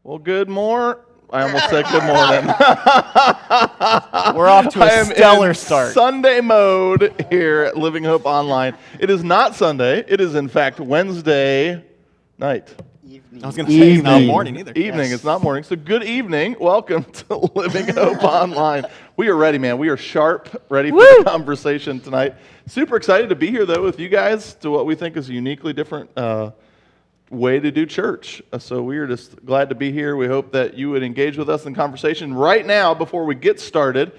Well, I almost said good morning. We're off to a stellar start. Sunday mode here at Elivinghope Online. It is not Sunday. It is, in fact, Wednesday night. I was going to say it's not morning either. Evening. Yes. It's not morning. So good evening. Welcome to Elivinghope Online. We are ready, man. We are sharp, ready for the conversation tonight. Super excited to be here, though, with you guys to what we think is a uniquely different way to do church. So we are just glad to be here. We hope that you would engage with us in conversation. Right now, before we get started,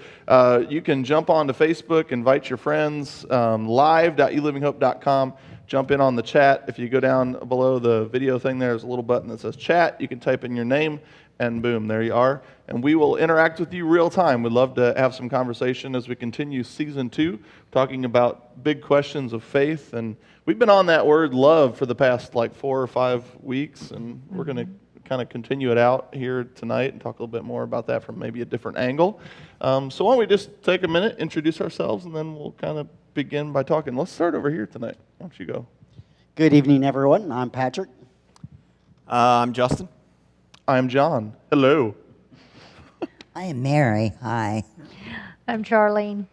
you can jump onto Facebook, invite your friends, live.elivinghope.com. Jump in on the chat. If you go down below the video thing, there's a little button that says chat. You can type in your name, and boom, there you are. And we will interact with you real time. We'd love to have some conversation as we continue Season 2, talking about big questions of faith. And we've been on that word love for the past 4 or 5 weeks, and we're going to kind of continue it out here tonight and talk a little bit more about that from maybe a different angle. So why don't we just take a minute, introduce ourselves, and then we'll kind of begin by talking. Let's start over here tonight. Why don't you go? Good evening, everyone. I'm Patrick. I'm Justin. I'm John. Hello. I am Mary. Hi. I'm Charlene.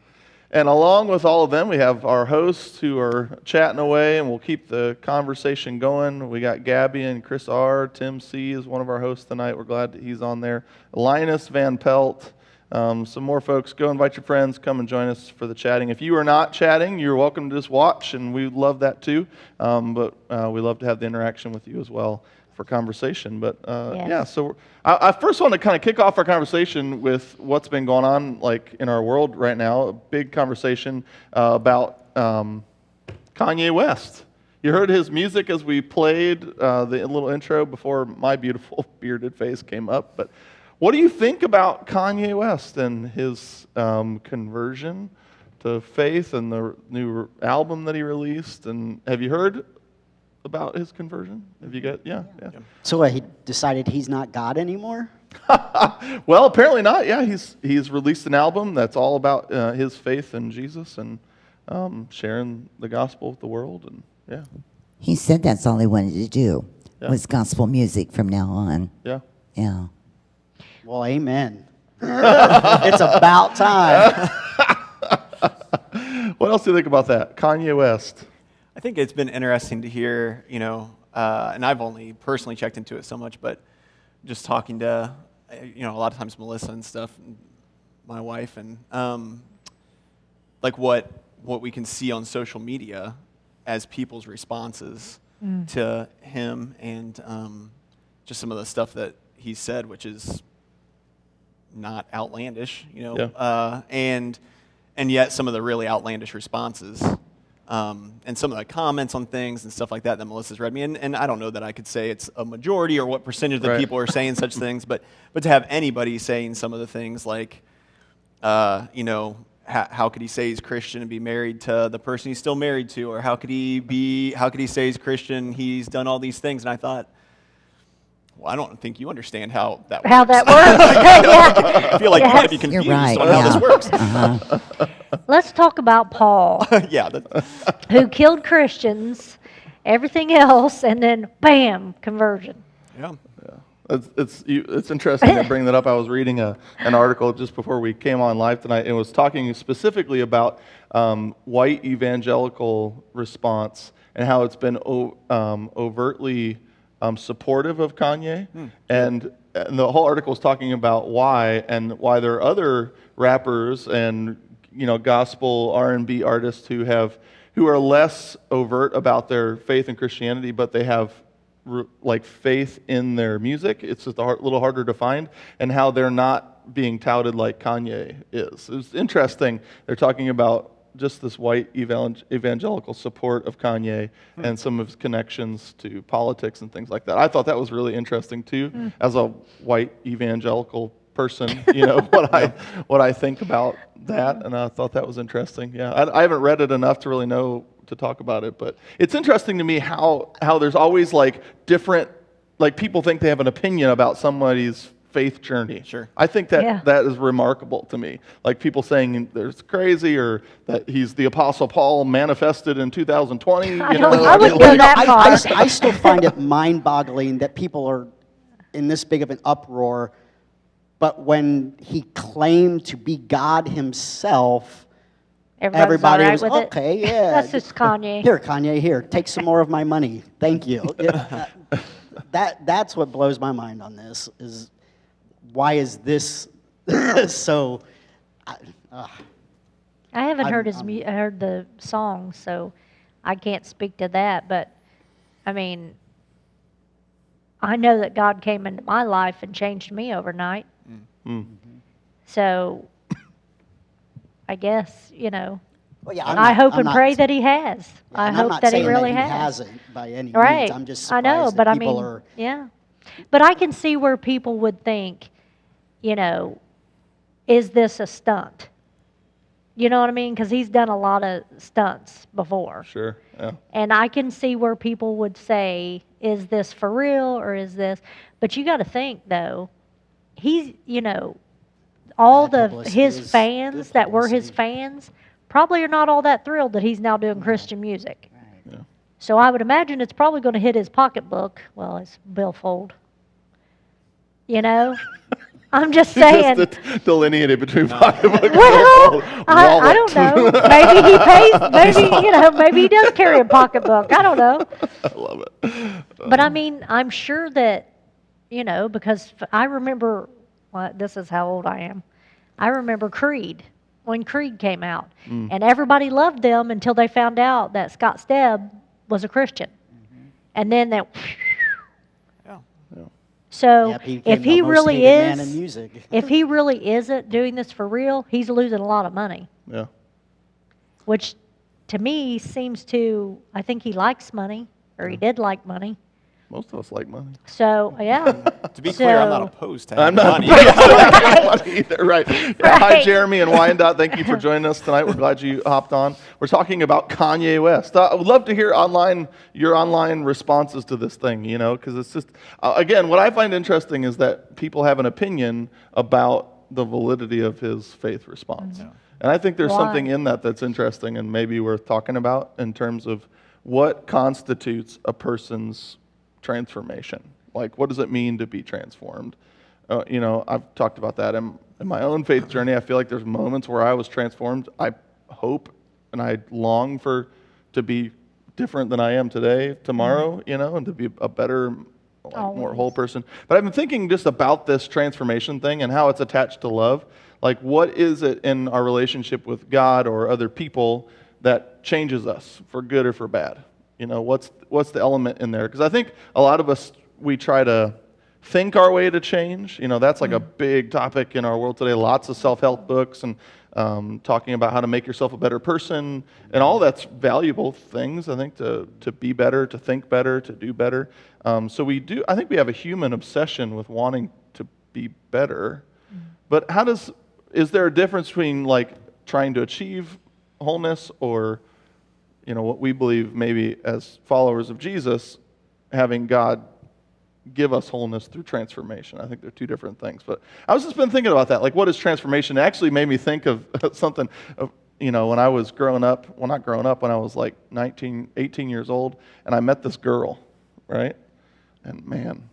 And along with all of them, we have our hosts who are chatting away, and we'll keep the conversation going. We got Gabby and Chris R. Tim C. is one of our hosts tonight. We're glad that he's on there. Linus Van Pelt. Some more folks. Go invite your friends. Come and join us for the chatting. If you are not chatting, you're welcome to just watch, and we love that too. But we love to have the interaction with you as well for conversation. But Yes. yeah, so I first want to kind of kick off our conversation with what's been going on in our world right now. A big conversation about Kanye West. You heard his music as we played the little intro before my beautiful bearded face came up. But what do you think about Kanye West and his conversion to faith and the new album that he released? And have you heard about his conversion? Have you got? Yeah. So he decided he's not God anymore? Well, apparently not. Yeah, he's released an album that's all about his faith in Jesus and sharing the gospel with the world. And yeah. He said that's all he wanted to do Yeah. was gospel music from now on. Yeah. Yeah. Well, amen. It's about time. What else do you think about that? Kanye West. I think it's been interesting to hear, and I've only personally checked into it so much, but just talking to, a lot of times Melissa and stuff, and my wife, and what we can see on social media as people's responses to him, and just some of the stuff that he said, which is not outlandish, and yet some of the really outlandish responses. And some of the comments on things and stuff like that Melissa's read me, and I don't know that I could say it's a majority or what percentage of the people are saying such things, but to have anybody saying some of the things like, how could he say he's Christian and be married to the person he's still married to, or how could he say he's Christian, he's done all these things, and I thought, well, I don't think you understand how that works. I feel like you might be confused on how this works. Let's talk about Paul, who killed Christians, everything else, and then bam, conversion. Yeah. It's interesting to bring that up. I was reading an article just before we came on live tonight, and it was talking specifically about white evangelical response and how it's been overtly supportive of Kanye, and the whole article is talking about why there are other rappers and gospel R&B artists who are less overt about their faith in Christianity, but they have faith in their music. It's just a little harder to find, and how they're not being touted like Kanye is. It's interesting. They're talking about just this white evangelical support of Kanye and some of his connections to politics and things like that. I thought that was really interesting too, as a white evangelical person, what I think about that, and I thought that was interesting. Yeah, I haven't read it enough to really know to talk about it, but it's interesting to me how there's always different, people think they have an opinion about somebody's faith journey. Sure. I think that is remarkable to me. People saying there's crazy, or that he's the Apostle Paul manifested in 2020. I wouldn't go that far. I still find it mind-boggling that people are in this big of an uproar. But when he claimed to be God himself, everybody all right was, with okay, it. yeah. That's just Kanye. Here, Kanye, here, take some more of my money. Thank you. That's what blows my mind on this, is why is this so... I haven't heard I'm- heard the song, so I can't speak to that. But I mean, I know that God came into my life and changed me overnight. So I guess, Well, yeah, I hope I'm and not- pray that he has. yeah, I and I'm hope not that he saying really that he has. hasn't by any Right. means. I'm just I surprised know, that but I people mean, are... yeah. But I can see where people would think, is this a stunt? You know what I mean? Because he's done a lot of stunts before. Sure. Yeah. And I can see where people would say, is this for real or is this? But you got to think, though, he's, all Bad publicity his is fans good that were his publicity. fans probably are not all that thrilled that he's now doing Christian music. Right. Yeah. So I would imagine it's probably going to hit his pocketbook. Well, his billfold. I'm just saying. Just delineated between pocketbook and Well, wallet. I don't know. Maybe he pays. Maybe he does carry a pocketbook. I don't know. I love it. But I mean, I'm sure that, because I remember, well, this is how old I am. I remember Creed, when Creed came out. And everybody loved them until they found out that Scott Stebb was a Christian. And then that. So Yeah, he if became he the most really hated man in is, music. if he really isn't doing this for real, he's losing a lot of money, Yeah. which to me seems to, I think he likes money, or he did like money. Most of us like money. So, yeah. To be clear, I'm not So- opposed to I'm having not money. money either, right. Yeah, hi, Right. Jeremy and Wyandotte. Thank you for joining us tonight. We're glad you hopped on. We're talking about Kanye West. I would love to hear your online responses to this thing, because it's just, again, what I find interesting is that people have an opinion about the validity of his faith response. And I think there's Why? something in that that's interesting and maybe worth talking about in terms of what constitutes a person's transformation. Like, what does it mean to be transformed? I've talked about that in my own faith journey. I feel like there's moments where I was transformed. I hope and I long to be different than I am today, tomorrow, and to be a better, more whole person. But I've been thinking just about this transformation thing and how it's attached to love. Like, what is it in our relationship with God or other people that changes us for good or for bad? What's the element in there? Because I think a lot of us, we try to think our way to change. That's like a big topic in our world today. Lots of self-help books and talking about how to make yourself a better person, and all that's valuable things, I think, to be better, to think better, to do better. So I think we have a human obsession with wanting to be better. But is there a difference between like trying to achieve wholeness or what we believe maybe as followers of Jesus, having God give us wholeness through transformation? I think they're two different things. But I was just been thinking about that. Like, what is transformation? It actually made me think of something, when I was growing up, well, not growing up, when I was like 18 years old, and I met this girl, right? And man,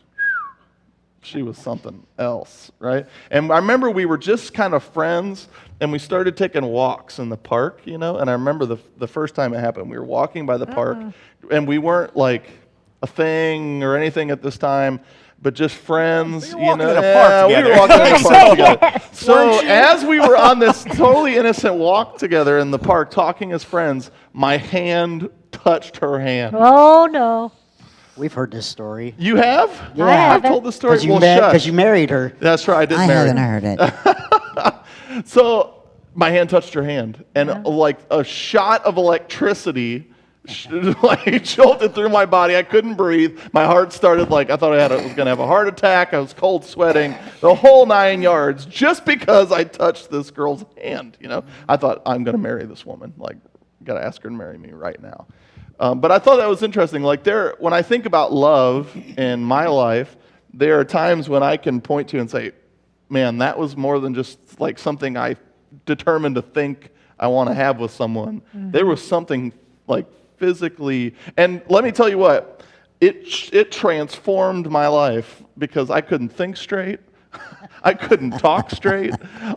she was something else, right? And I remember we were just kind of friends, and we started taking walks in the park, and I remember the first time it happened. We were walking by the park, and we weren't like a thing or anything at this time, but just friends, So you're walking in a park we together. were walking in a park together. Yes, So weren't you? as we were on this totally innocent walk together in the park, talking as friends, my hand touched her hand. Oh, no. We've heard this story. You have? Yeah. I I've haven't. told the story. Because Well, you married her. That's right. I did I marry haven't her. heard it. So my hand touched her hand, and like a shot of electricity like jolted through my body. I couldn't breathe. My heart started like I thought I was going to have a heart attack. I was cold sweating, the whole 9 yards, just because I touched this girl's hand. I thought, I'm going to marry this woman. Like, got to ask her to marry me right now. But I thought that was interesting. Like, when I think about love in my life, there are times when I can point to and say, man, that was more than just like something I determined to think I want to have with someone. There was something like physically, and let me tell you what, it transformed my life because I couldn't think straight. I couldn't talk straight.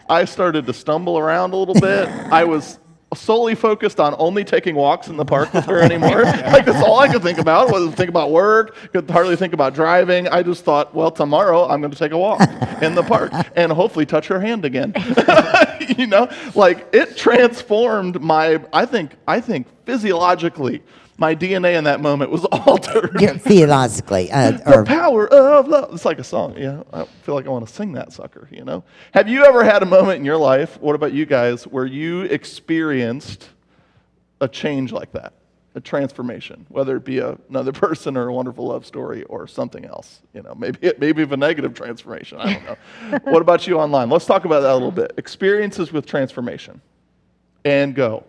I started to stumble around a little bit. I was solely focused on only taking walks in the park with her anymore. Like, that's all I could think about. Wasn't think about work. Could hardly think about driving. I just thought, well, tomorrow I'm going to take a walk in the park and hopefully touch her hand again. You know, like, it transformed my. I think physiologically, my DNA in that moment was altered. Yeah, theologically, The power of love. It's like a song, you know. I feel like I want to sing that sucker, you know. Have you ever had a moment in your life, what about you guys, where you experienced a change like that, a transformation, whether it be another person or a wonderful love story or something else, you know, maybe a negative transformation, I don't know. What about you online? Let's talk about that a little bit. Experiences with transformation. And go.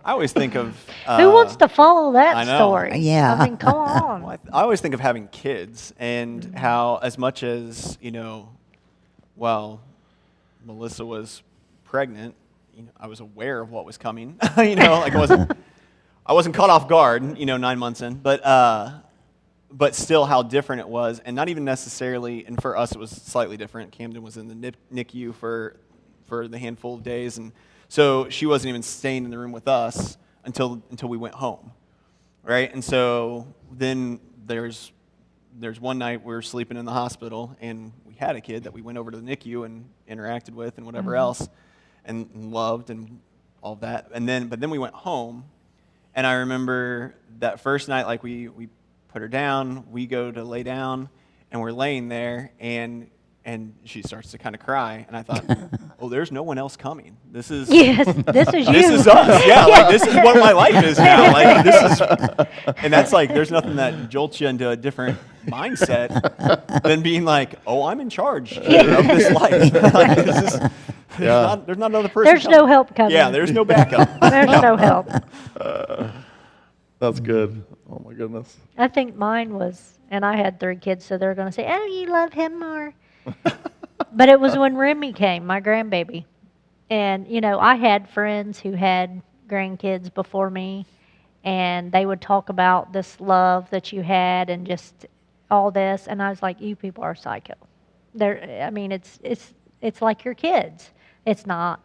I always think of Who wants to follow that I know. story? Yeah. I mean, come on. Well, I always think of having kids and how, as much as, you know, well, Melissa was pregnant, you know, I was aware of what was coming. You know, like I wasn't caught off guard, you know, 9 months in, but still how different it was, and not even necessarily, and for us it was slightly different. Camden was in the NICU for the handful of days, and so she wasn't even staying in the room with us until we went home, right? And so then there's one night we were sleeping in the hospital, and we had a kid that we went over to the NICU and interacted with and whatever else, and loved and all of that. But then we went home, and I remember that first night, like we put her down, we go to lay down, and we're laying there, and she starts to kind of cry, and I thought, oh, there's no one else coming. This is Yes, this is you. this is us. Yeah, like this is what my life is now. Like this is, and that's like, there's nothing that jolts you into a different mindset than being like, oh, I'm in charge of this life. Like, there's not another person. There's coming. no help coming. Yeah, there's no backup. There's no help. That's good. Oh, my goodness. I think mine was, and I had 3 kids, so they're going to say, oh, you love him more. But it was when Remy came, my grandbaby. And, you know, I had friends who had grandkids before me, and they would talk about this love that you had and just all this. And I was like, you people are psycho. I mean, it's like your kids. It's not.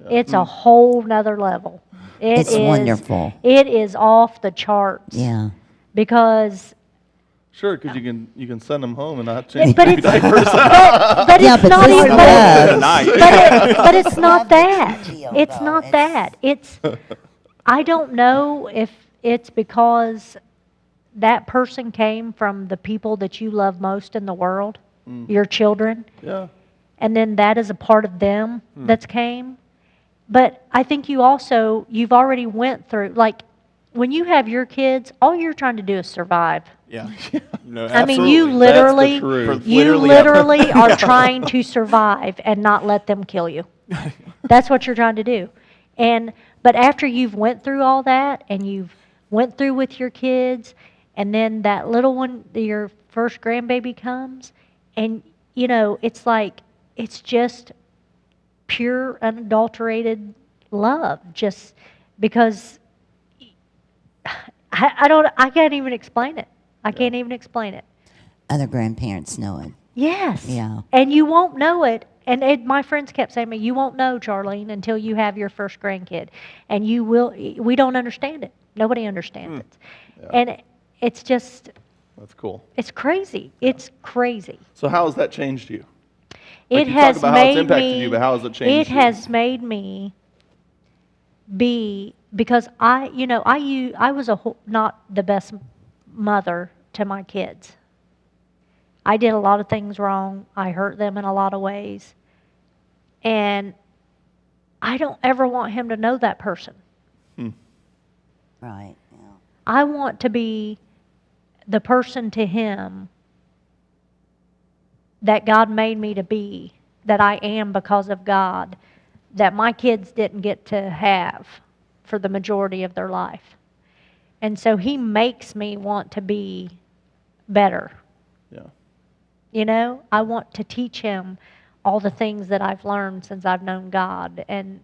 It's a whole nother level. It's wonderful. It is off the charts. Yeah. Because Sure, because you can send them home and not change but it's diapers. but Yeah, it's but not this even love. but it's not that. deal, It's though. not It's- that. It's I don't know if it's because that person came from the people that you love most in the world, your children, Yeah. and then that is a part of them that's came. But I think you've already went through, like, when you have your kids, all you're trying to do is survive. Yeah. No, I mean, absolutely. you literally, truth. you Literally. literally are trying to survive and not let them kill you. That's what you're trying to do. But after you've went through all that and you've went through with your kids, and then that little one, your first grandbaby comes, and you know, it's like, it's just pure, unadulterated love. Just because I can't even explain it. I can't even explain it. Other grandparents know it. Yes. Yeah. And you won't know it. And my friends kept saying to me, you won't know, Charlene, until you have your first grandkid. And we don't understand it. Nobody understands it. Yeah. And it's just, That's cool. it's crazy. It's crazy. So how has that changed you? It you talk has about how it's made impacted me, you, but how has it changed it you? has made me be, because I was not the best mother to my kids. I did a lot of things wrong. I hurt them in a lot of ways. And I don't ever want him to know that person. Right. Yeah. I want to be the person to him that God made me to be, that I am because of God, that my kids didn't get to have for the majority of their life. And so he makes me want to be better. Yeah. You know, I want to teach him all the things that I've learned since I've known God. And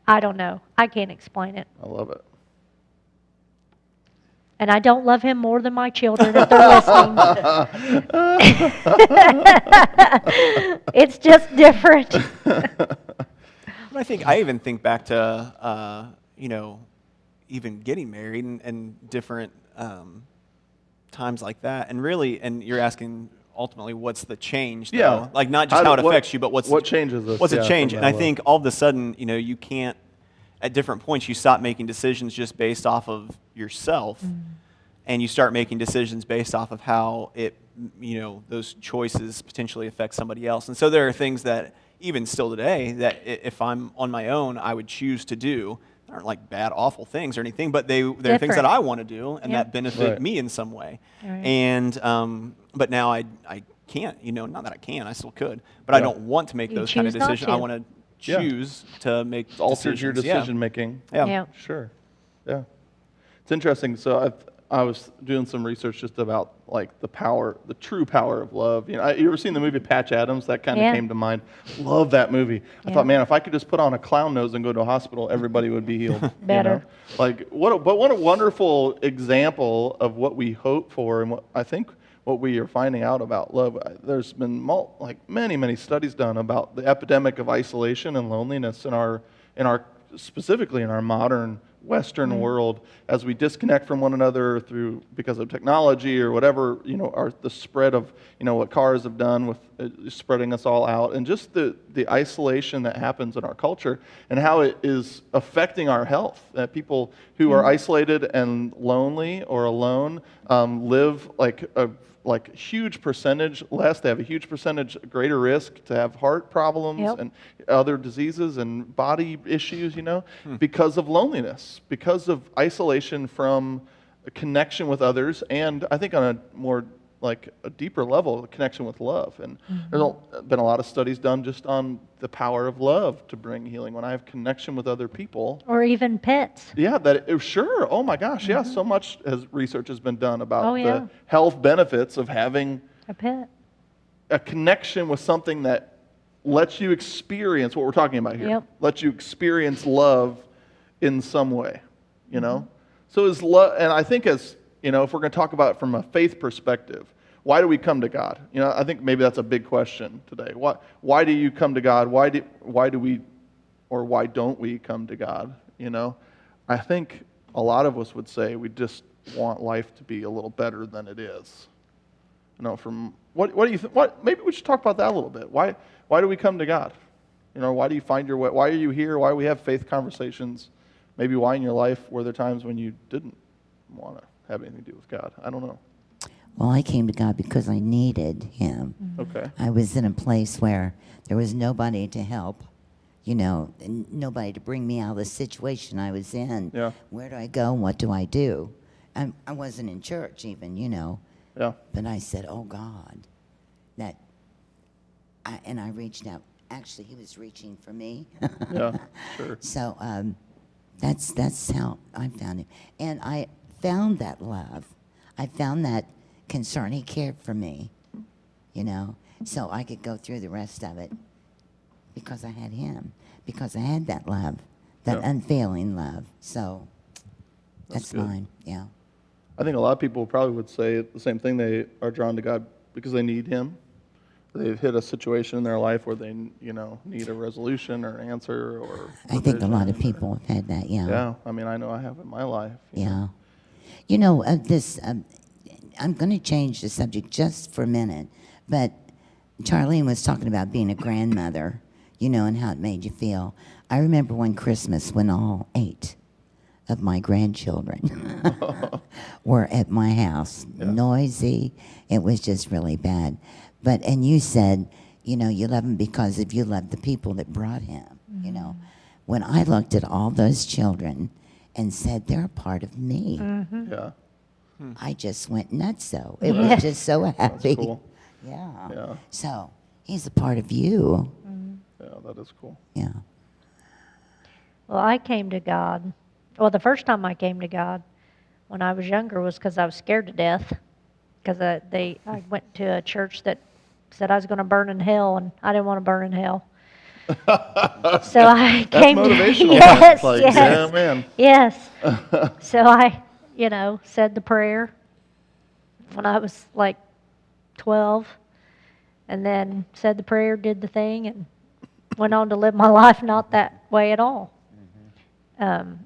I don't know. I can't explain it. I love it. And I don't love him more than my children if they're listening. It's just different. But I even think back to, even getting married and different times like that. And really, and you're asking ultimately what's the change, though? Yeah. Like not just how it affects you, but what changes us? What's a change? from And that I love? think all of a sudden, you can't, at different points, you stop making decisions just based off of yourself. And you start making decisions based off of how those choices potentially affect somebody else. And so there are things that even still today that if I'm on my own, I would choose to do. They aren't like bad, awful things or anything, but they're things Different. that I want to do and Yep. that benefit Right. me in some way. Right. And but now I can't. Not that I can, I still could, but I Yeah. don't want to make You those kind of choose not decisions. I to. want to Yeah. choose to make It's altered your decisions. decision making. Yeah. Yeah. Sure. Yeah. It's interesting. So I was doing some research just about like the true power of love. You ever seen the movie Patch Adams? That kind of Yeah. came to mind. Love that movie. I Yeah. thought, man, if I could just put on a clown nose and go to a hospital, everybody would be healed. Better. Like what a wonderful example of what we hope for and what we are finding out about love. There's been many studies done about the epidemic of isolation and loneliness in our specifically in our modern Western world, as we disconnect from one another because of technology or whatever, the spread of what cars have done with spreading us all out, and just the isolation that happens in our culture and how it is affecting our health. That people who are isolated and lonely or alone live like a huge percentage less. They have a huge percentage greater risk to have heart problems Yep. and other diseases and body issues, because of loneliness, because of isolation from a connection with others, and I think on a more a deeper level, a connection with love. And there's been a lot of studies done just on the power of love to bring healing. When I have connection with other people, Or even pets. yeah, sure. Oh my gosh, yeah. So much research has been done about Oh, yeah. the health benefits of having A pet. a connection with something that lets you experience what we're talking about here. Yep. Lets you experience love in some way, So is love, and I think if we're going to talk about it from a faith perspective, why do we come to God? I think maybe that's a big question today. Why do you come to God? Why don't we come to God? I think a lot of us would say we just want life to be a little better than it is. From what do you think? Maybe we should talk about that a little bit. Why do we come to God? Why do you find your way? Why are you here? Why do we have faith conversations? Maybe why in your life were there times when you didn't want to have anything to do with God? I don't know. Well, I came to God because I needed Him. Okay. I was in a place where there was nobody to help, and nobody to bring me out of the situation I was in. Yeah. Where do I go and what do I do? I wasn't in church even, Yeah. But I said, oh, God, and I reached out. Actually, He was reaching for me. Yeah. Sure. So that's how I found Him. And I found that love. I found that concern. He cared for me, so I could go through the rest of it because I had Him, because I had that love, that Yeah. unfailing love. So that's good. mine, yeah. I think a lot of people probably would say the same thing. They are drawn to God because they need Him. They've hit a situation in their life where they, need a resolution or answer or. I think a lot of provision or- people have had that, yeah. Yeah, I know I have in my life. Yeah. I'm going to change the subject just for a minute, but Charlene was talking about being a grandmother, and how it made you feel. I remember one Christmas when all 8 of my grandchildren were at my house, noisy. It was just really bad. And you said, you love him because if you love the people that brought him, When I looked at all those children and said, they're a part of me, Yeah, I just went nuts. So it was just so happy. that's cool. Yeah. Yeah, So he's a part of you. yeah, that is cool. Yeah. Well, I came to God. Well, the first time I came to God when I was younger was because I was scared to death. Because I went to a church that said I was going to burn in hell, and I didn't want to burn in hell. So I That's came to motivational. yes, Like, yes, yeah, man. yes. So I said the prayer when I was like 12, and then said the prayer, did the thing, and went on to live my life not that way at all.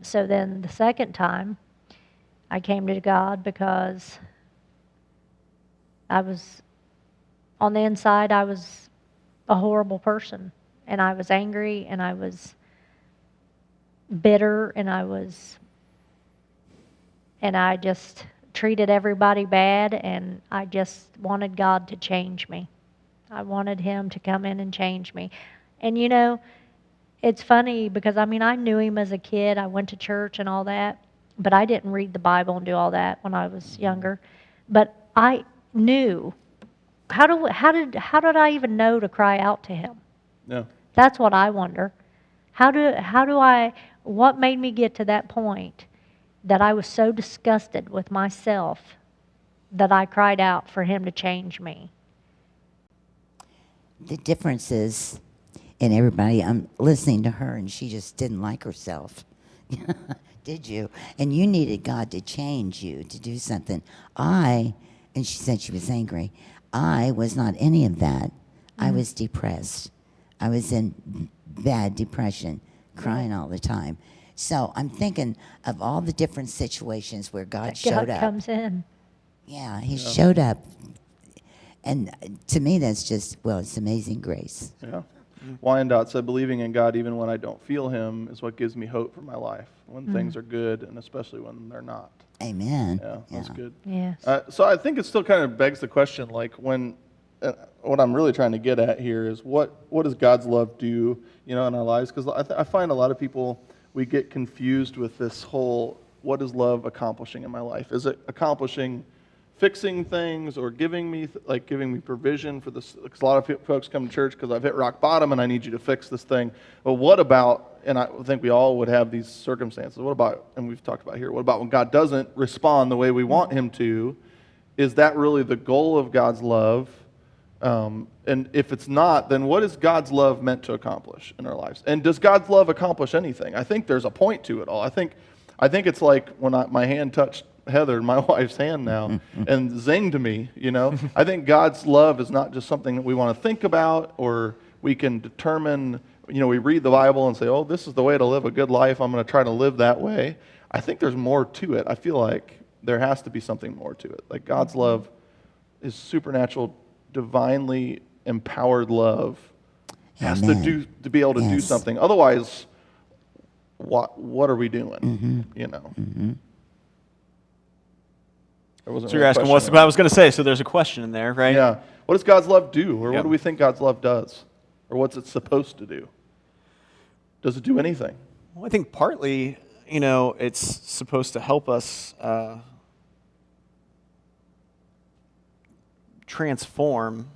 So then the second time, I came to God because on the inside, I was a horrible person. And I was angry, and I was bitter, and I just treated everybody bad, and I just wanted God to change me. I wanted Him to come in and change me. And it's funny because, I knew Him as a kid. I went to church and all that, but I didn't read the Bible and do all that when I was younger. But I knew. How did I even know to cry out to Him? Yeah. That's what I wonder. What made me get to that point that I was so disgusted with myself that I cried out for Him to change me? The difference is in everybody, I'm listening to her and she just didn't like herself. Did you? And you needed God to change you, to do something. And she said she was angry. I was not any of that. I was depressed. I was in bad depression, crying all the time. So I'm thinking of all the different situations where God showed up. God comes in. Yeah, He showed up. And to me, that's just, it's amazing grace. Yeah. Wyandotte said, believing in God even when I don't feel Him is what gives me hope for my life, when things are good and especially when they're not. Amen. Yeah, that's good. Yes. So I think it still kind of begs the question, like what I'm really trying to get at here is what does God's love do, in our lives? Because I find a lot of people, we get confused with this whole, what is love accomplishing in my life? Is it accomplishing fixing things or giving me provision for this? Because a lot of folks come to church because I've hit rock bottom and I need you to fix this thing. But what about, and I think we all would have these circumstances, what about, and we've talked about here, what about when God doesn't respond the way we want Him to? Is that really the goal of God's love? And if it's not, then what is God's love meant to accomplish in our lives? And does God's love accomplish anything? I think there's a point to it all. I think it's like when my hand touched Heather, my wife's hand now, and zinged me, I think God's love is not just something that we want to think about or we can determine, we read the Bible and say, oh, this is the way to live a good life. I'm going to try to live that way. I think there's more to it. I feel like there has to be something more to it. Like God's love is supernatural, divinely empowered love. Has to be able to do something. Otherwise, what are we doing? So you're asking what I was going to say. So there's a question in there, right? Yeah. What does God's love do? Or what do we think God's love does? Or what's it supposed to do? Does it do anything? Well, I think partly, it's supposed to help us transform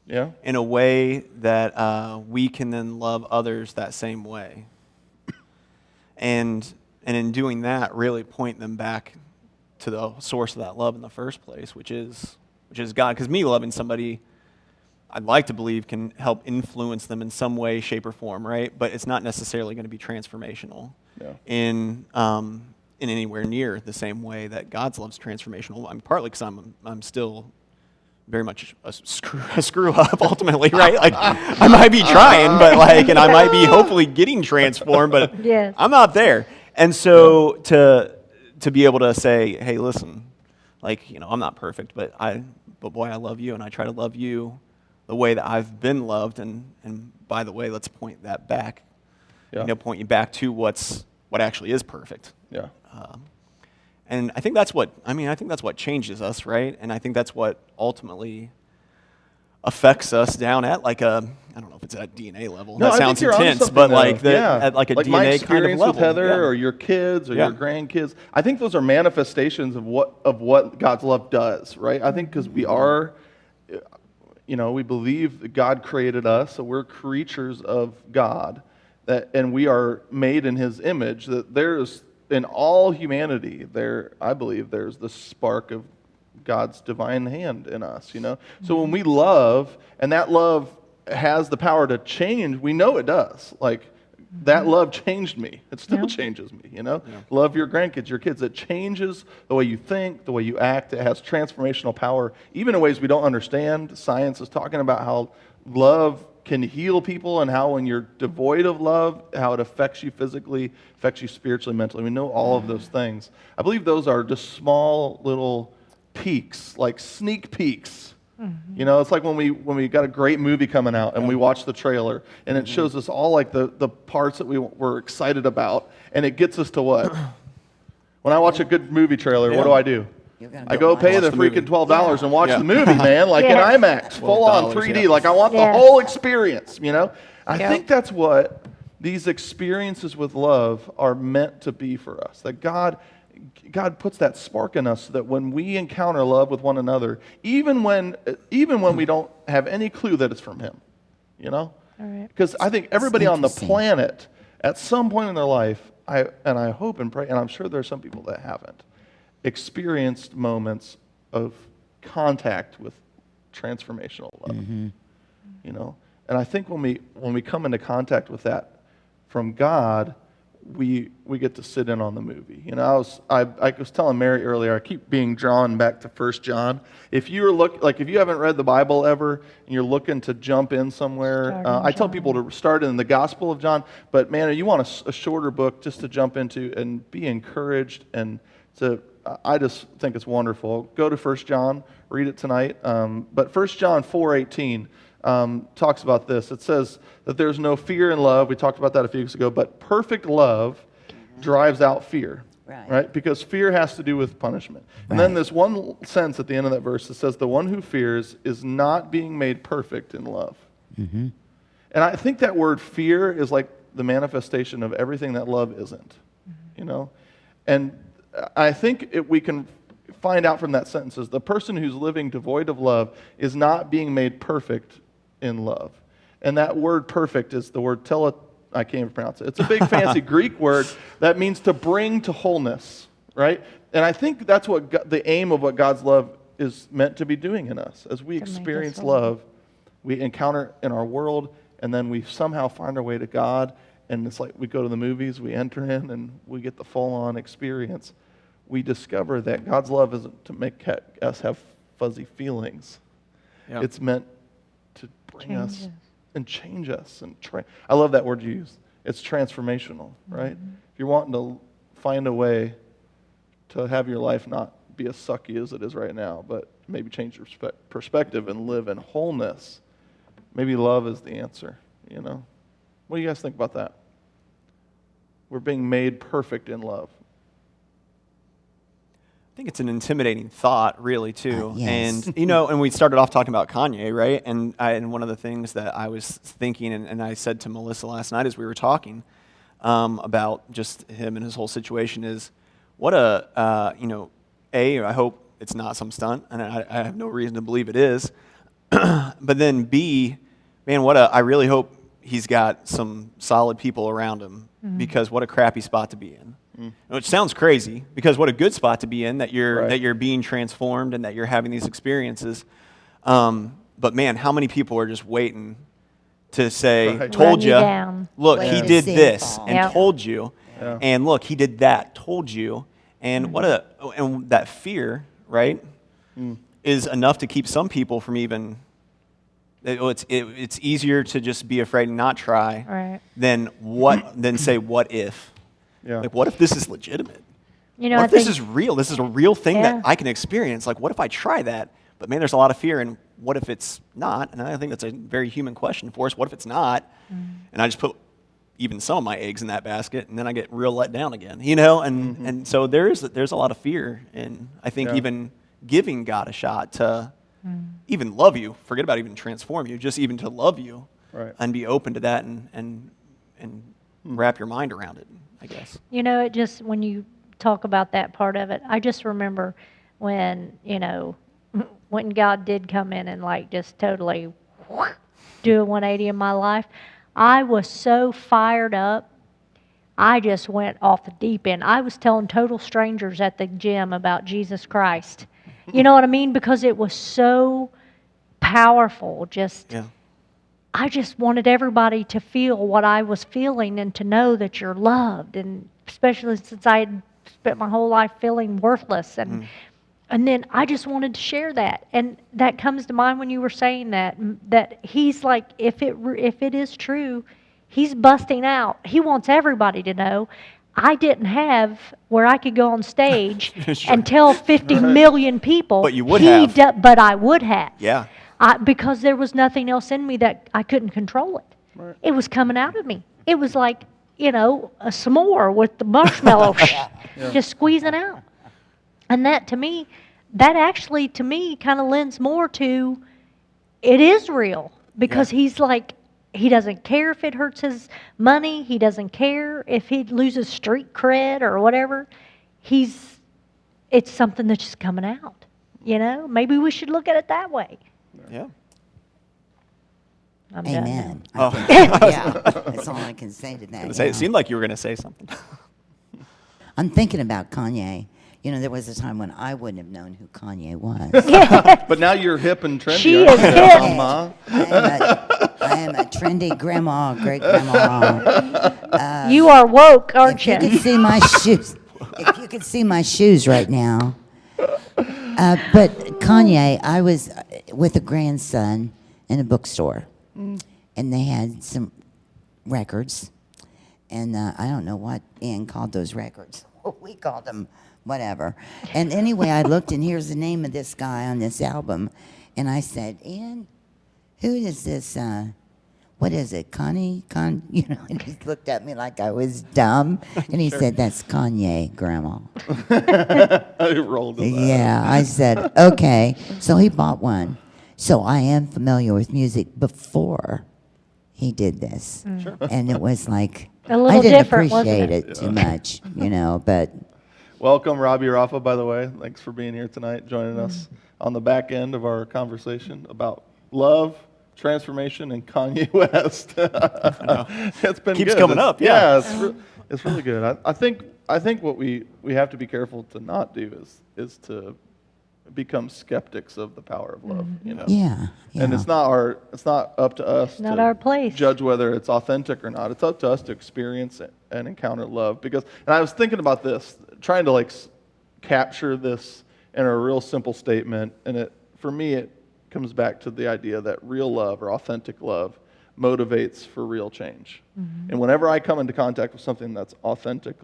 in a way that we can then love others that same way. And in doing that, really point them back to the source of that love in the first place, which is God. Because me loving somebody, I'd like to believe, can help influence them in some way, shape, or form, right? But it's not necessarily going to be transformational in anywhere near the same way that God's love's transformational. Partly because I'm still very much a screw up ultimately, right? Like I might be trying, but and I might be hopefully getting transformed, but I'm not there. And so to be able to say, hey, listen, I'm not perfect, but boy, I love you, and I try to love you the way that I've been loved, and by the way, let's point that back, point you back to what actually is perfect. Yeah. And I think that's what changes us, right? And I think that's what ultimately affects us down at I don't know if it's at DNA level. No, that sounds intense, but at a like DNA my kind of experience level. with Heather or your kids or your grandkids. I think those are manifestations of what God's love does, right? I think because we are, we believe that God created us, so we're creatures of God, and we are made in His image. That there's in all humanity, I believe there's the spark of God's divine hand in us, So when we love, and that love has the power to change, we know it does. Like that love changed me. It still Yeah. changes me, you know? Love your grandkids, your kids. It changes the way you think, the way you act. It has transformational power, even in ways we don't understand. Science is talking about how love can heal people and how when you're devoid of love, how it affects you physically, affects you spiritually, mentally. We know all of those things. I believe those are just small little peeks, like sneak peeks. You know, it's like when we got a great movie coming out and we watch the trailer and it shows us all like the parts that we were excited about, and it gets us to what? When I watch a good movie trailer, what do? You're gonna I go pay watch the the movie. freaking $12 and watch Yeah. the movie, man, like Yes. in IMAX, full on $12, 3D. yeah. Like I want the Yes. whole experience, you know? I Yep. think that's what these experiences with love are meant to be for us. That God puts that spark in us so that when we encounter love with one another, even when we don't have any clue that it's from Him, you know? All right. Because I think everybody on the interesting. planet, at some point in their life, I hope and pray, and I'm sure there are some people that haven't, experienced moments of contact with transformational love. You know? And I think when we come into contact with that from God, we get to sit in on the movie. You know, I was telling Mary earlier, I keep being drawn back to 1 John. If you haven't read the Bible ever and you're looking to jump in somewhere, Start in I tell John. people to start in the Gospel of John. But man, you want a shorter book just to jump into and be encouraged, and I just think it's wonderful. Go to 1 John, read it tonight. But 1 John 4:18. Talks about this. It says that there's no fear in love. We talked about that a few weeks ago. But perfect love drives out fear, right? Because fear has to do with punishment. And then there's one sentence at the end of that verse that says, the one who fears is not being made perfect in love. And I think that word fear is like the manifestation of everything that love isn't, you know? And I think we can find out from that sentence is the person who's living devoid of love is not being made perfect in love. And that word perfect is the word I can't even pronounce it. It's a big fancy Greek word that means to bring to wholeness, right? And I think that's what the aim of what God's love is meant to be doing in us. As we To make us experience whole. love, we encounter in our world, and then we somehow find our way to God, and it's like we go to the movies, we enter in, and we get the full-on experience. We discover that God's love isn't to make us have fuzzy feelings. Yeah. It's meant to bring Change us us. and change us. I love that word you used. It's transformational, right? If you're wanting to find a way to have your life not be as sucky as it is right now, but maybe change your perspective and live in wholeness, maybe love is the answer, you know? What do you guys think about that? We're being made perfect in love. I think it's an intimidating thought, really, too. Yes. And, and we started off talking about Kanye, right? And one of the things that I was thinking, and I said to Melissa last night as we were talking about just him and his whole situation is, what I hope it's not some stunt, and I have no reason to believe it is. But then B, man, I really hope he's got some solid people around him, because what a crappy spot to be in. Which sounds crazy, because what a good spot to be in, that you're being transformed and that you're having these experiences. But man, how many people are just waiting to say, Right. told Run you you, down. look, Wait he to did see it this fall. and Yep. told you, Yeah. and look, he did that, told you, and and that fear, right, is enough to keep some people from even. It's easier to just be afraid and not try Right. than say what if. Yeah. Like, what if this is legitimate? You know, What I if this think, is real? This is a real thing Yeah. that I can experience. Like, what if I try that? But man, there's a lot of fear, and what if it's not? And I think that's a very human question for us. What if it's not? And I just put even some of my eggs in that basket, and then I get real let down again, And so there's a lot of fear, and I think Yeah. even giving God a shot to even love you, forget about even transform you, just even to love you, Right. and be open to that, and wrap your mind around it, I guess. it just, when you talk about that part of it, I just remember when, when God did come in and like just totally do a 180 in my life, I was so fired up. I just went off the deep end. I was telling total strangers at the gym about Jesus Christ. You know what I mean? Because it was so powerful. Just, Yeah. I just wanted everybody to feel what I was feeling and to know that you're loved. And especially since I had spent my whole life feeling worthless. And then I just wanted to share that. And that comes to mind when you were saying that he's like, if it is true, he's busting out. He wants everybody to know. I didn't have where I could go on stage and tell 50 million people. But you would have. But I would have. Yeah. Because there was nothing else in me that I couldn't control it. Right. It was coming out of me. It was like, a s'more with the marshmallow just squeezing out. And that actually to me kind of lends more to it is real, because he's like, he doesn't care if it hurts his money. He doesn't care if he loses street cred or whatever. It's something that's just coming out. Maybe we should look at it that way. Yeah. I'm done now. Amen. Oh. Yeah, that's all I can say to that. It seemed like you were going to say something. I'm thinking about Kanye. There was a time when I wouldn't have known who Kanye was. But now you're hip and trendy. She aren't is you, hip. Mama? I am a trendy grandma, great grandma. You are woke, aren't If you you? could see my shoes, if you could see my shoes right now. But Kanye, I was with a grandson in a bookstore, and they had some records, and I don't know what Ian called those records. We called them whatever. And anyway, I looked, and here's the name of this guy on this album, and I said, Ian, who is this? What is it, Connie? And he looked at me like I was dumb, and he said, "That's Kanye, Grandma." I rolled with that. Yeah, I said, okay. So he bought one. So I am familiar with music before he did this. Sure. And it was like, A little I didn't different, wasn't appreciate it? it too much, but Welcome, Robbie Rafa, by the way. Thanks for being here tonight, joining us on the back end of our conversation about love, transformation, and Kanye West. It's been Keeps good. coming up, yeah. It's really good. I think what we have to be careful to not do is to become skeptics of the power of love. yeah. And it's not up to us Not to our place. judge whether it's authentic or not. It's up to us to experience it and encounter love. And I was thinking about this, trying to capture this in a real simple statement. And for me, it comes back to the idea that real love or authentic love motivates for real change. Mm-hmm. And whenever I come into contact with something that is authentic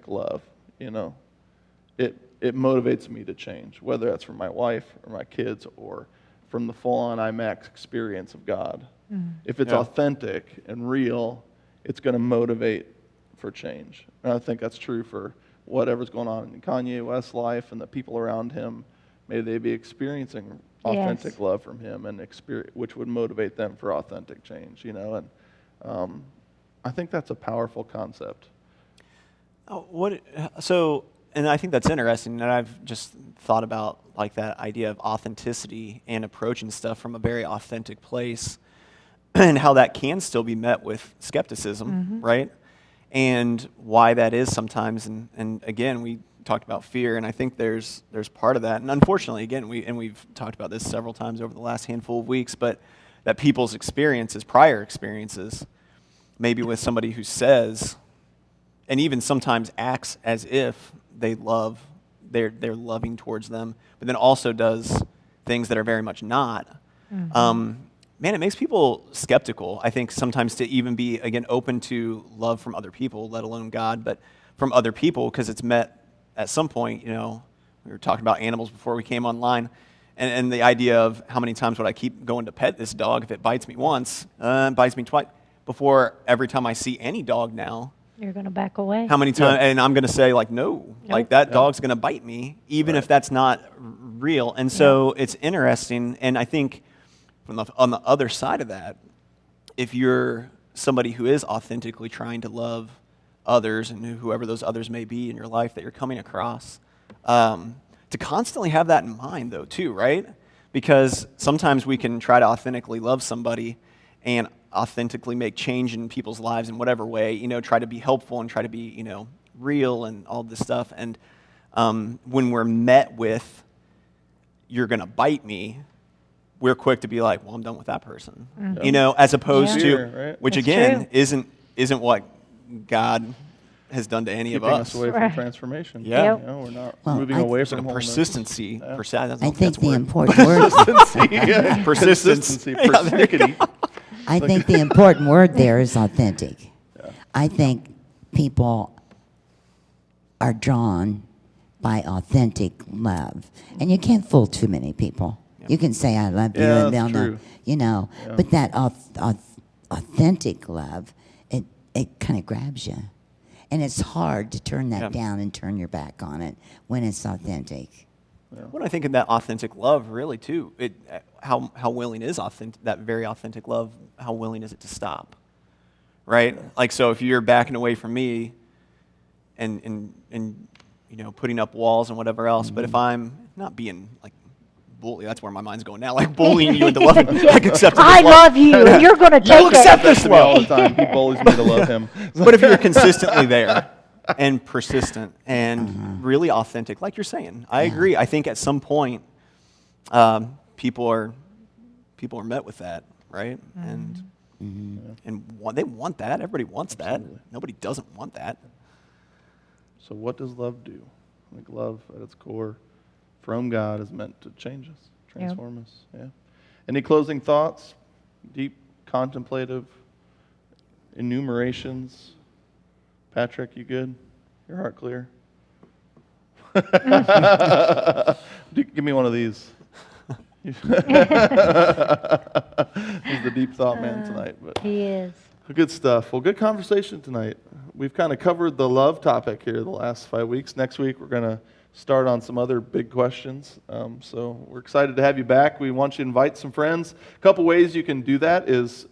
love, it motivates me to change, whether that's from my wife or my kids or from the full-on IMAX experience of God. Mm. If it's authentic and real, it's going to motivate for change. And I think that's true for whatever's going on in Kanye West's life and the people around him. May they be experiencing authentic love from him, and which would motivate them for authentic change. And I think that's a powerful concept. And I think that's interesting, and I've just thought about that idea of authenticity and approaching stuff from a very authentic place, and how that can still be met with skepticism, right? And why that is sometimes, and again, we talked about fear, and I think there's part of that, and unfortunately, again, we've talked about this several times over the last handful of weeks, but that people's prior experiences, maybe with somebody who says, and even sometimes acts as if they're loving towards them, but then also does things that are very much not. It makes people skeptical, I think, sometimes to even be, again, open to love from other people, let alone God, but from other people, because it's met at some point. We were talking about animals before we came online, and the idea of how many times would I keep going to pet this dog if it bites me once, bites me twice, before every time I see any dog now, You're going to back away. how many times, and I'm going to say, no, that dog's going to bite me, even if that's not real. And so it's interesting, and I think on the other side of that, if you're somebody who is authentically trying to love others, and whoever those others may be in your life that you're coming across, to constantly have that in mind, though, too, right? Because sometimes we can try to authentically love somebody and authentically make change in people's lives in whatever way, try to be helpful and try to be, real and all this stuff. And when we're met with, you're going to bite me, we're quick to be like, well, I'm done with that person, you know, as opposed Yeah. to, Fear, right? which That's again true. isn't what God has done to any of Keeping us. us away from Right. transformation. Yeah. Yep. You know, we're not Well, moving I- away There's a from wholeness. persistency. Yeah. I think the important word. Consistency, yeah. Persistence. Consistency, Yeah, there you persnickety. I think the important word there is authentic. I think people are drawn by authentic love, and you can't fool too many people. You can say I love you, Yeah, and they'll that's know, true. you know. Yeah. But that authentic love, it kind of grabs you, and it's hard to turn that Yeah. down and turn your back on it when it's authentic. When I think of that authentic love, really too, how willing is that very authentic love? How willing is it to stop? Right? Like, so if you're backing away from me, and you know, putting up walls and whatever else, but if I'm not being like bully, that's where my mind's going now, like bullying you into loving, like accepting I this love. love you, and you're going to take accept it. That's to me all the time. He bullies me to love him. But if you're consistently there and persistent and really authentic, like you're saying, I agree. I think at some point, people are met with that, right? And they want that. Everybody wants that. Nobody doesn't want that. So what does love do? I think love at its core from God is meant to change us, transform us. Yeah. Any closing thoughts? Deep contemplative enumerations? Patrick, you good? Your heart clear? Give me one of these. He's the deep thought man tonight. But He is. good stuff. Well, good conversation tonight. We've kind of covered the love topic here the last 5 weeks. Next week, we're going to start on some other big questions. So we're excited to have you back. We want you to invite some friends. A couple ways you can do that is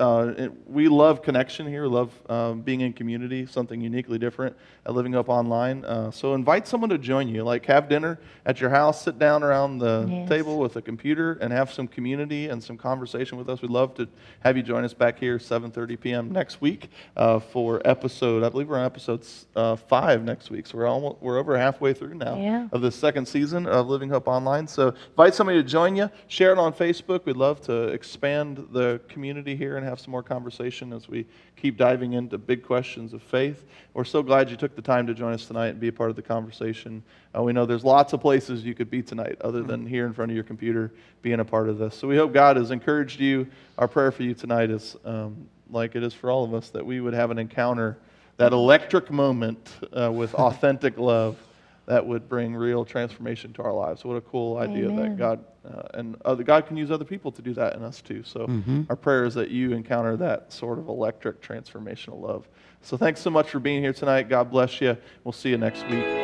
we love connection here. We love being in community, something uniquely different at Livinghope Online. So invite someone to join you. Like have dinner at your house, sit down around the Yes. table with a computer and have some community and some conversation with us. We'd love to have you join us back here 7:30 p.m. next week for episode, I believe we're on episode 5 next week. So we're over halfway through now. Yeah. Of the second season of Livinghope Online. So invite somebody to join you. Share it on Facebook. We'd love to expand the community here and have some more conversation as we keep diving into big questions of faith. We're so glad you took the time to join us tonight and be a part of the conversation. We know there's lots of places you could be tonight other than here in front of your computer being a part of this. So we hope God has encouraged you. Our prayer for you tonight is, like it is for all of us, that we would have an encounter, that electric moment with authentic love that would bring real transformation to our lives. What a cool idea that Amen. God God can use other people to do that in us too. So our prayer is that you encounter that sort of electric transformational love. So thanks so much for being here tonight. God bless you. We'll see you next week.